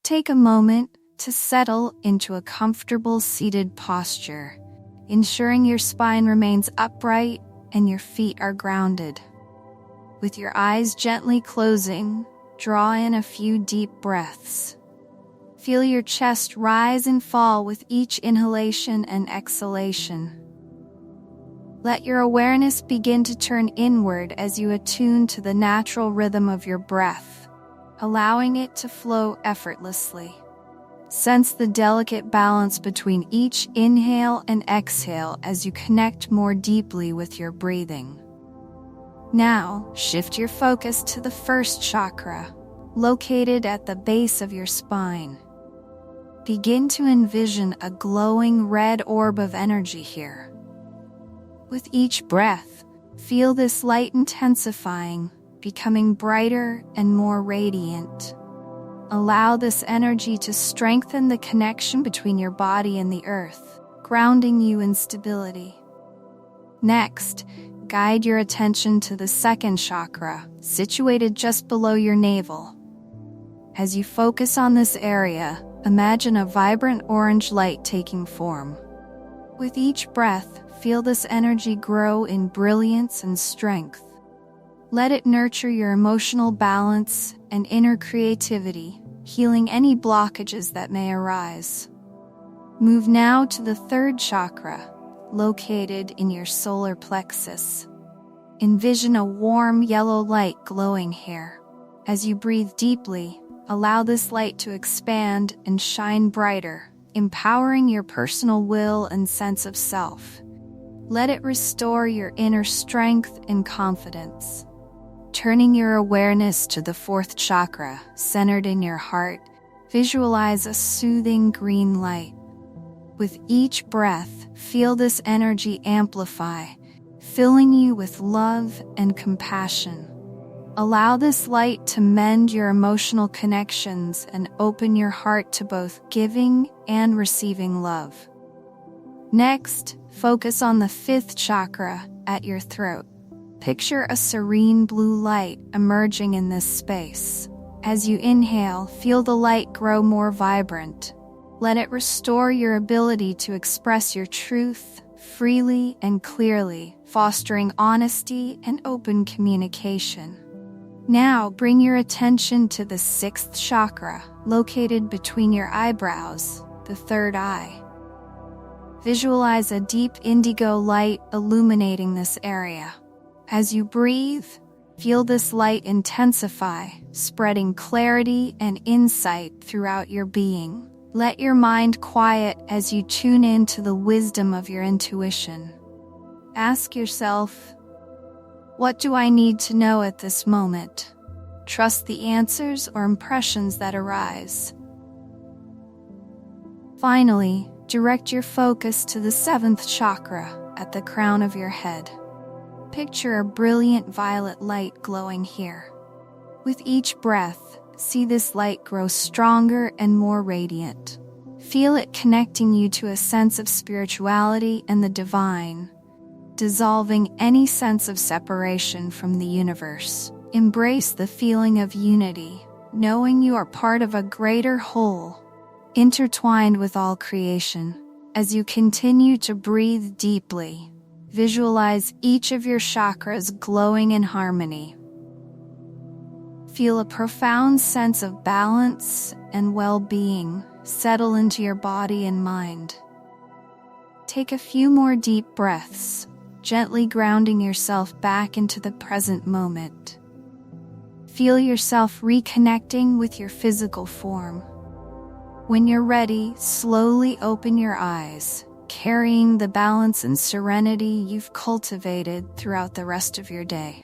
take a moment to settle into a comfortable seated posture, ensuring your spine remains upright and your feet are grounded. With your eyes gently closing, draw in a few deep breaths. Feel your chest rise and fall with each inhalation and exhalation. Let your awareness begin to turn inward as you attune to the natural rhythm of your breath, allowing it to flow effortlessly. Sense the delicate balance between each inhale and exhale as you connect more deeply with your breathing. Now, shift your focus to the first chakra, located at the base of your spine. Begin to envision a glowing red orb of energy here. With each breath, feel this light intensifying, becoming brighter and more radiant. Allow this energy to strengthen the connection between your body and the earth, grounding you in stability. Next, guide your attention to the second chakra, situated just below your navel. As you focus on this area, imagine a vibrant orange light taking form. With each breath, feel this energy grow in brilliance and strength. Let it nurture your emotional balance and inner creativity, healing any blockages that may arise. Move now to the third chakra, located in your solar plexus. Envision a warm yellow light glowing here. As you breathe deeply, allow this light to expand and shine brighter, empowering your personal will and sense of self. Let it restore your inner strength and confidence. Turning your awareness to the fourth chakra, centered in your heart, visualize a soothing green light. With each breath, feel this energy amplify, filling you with love and compassion. Allow this light to mend your emotional connections and open your heart to both giving and receiving love. Next, focus on the fifth chakra at your throat. Picture a serene blue light emerging in this space. As you inhale, feel the light grow more vibrant. Let it restore your ability to express your truth freely and clearly, fostering honesty and open communication. Now, bring your attention to the sixth chakra, located between your eyebrows, the third eye. Visualize a deep indigo light illuminating this area. As you breathe, feel this light intensify, spreading clarity and insight throughout your being. Let your mind quiet as you tune in to the wisdom of your intuition. Ask yourself, what do I need to know at this moment? Trust the answers or impressions that arise. Finally, direct your focus to the seventh chakra at the crown of your head. Picture a brilliant violet light glowing here. With each breath, see this light grow stronger and more radiant. Feel it connecting you to a sense of spirituality and the divine, dissolving any sense of separation from the universe. Embrace the feeling of unity, knowing you are part of a greater whole, intertwined with all creation. As you continue to breathe deeply, visualize each of your chakras glowing in harmony. Feel a profound sense of balance and well-being settle into your body and mind. Take a few more deep breaths, gently grounding yourself back into the present moment. Feel yourself reconnecting with your physical form. When you're ready, slowly open your eyes, carrying the balance and serenity you've cultivated throughout the rest of your day.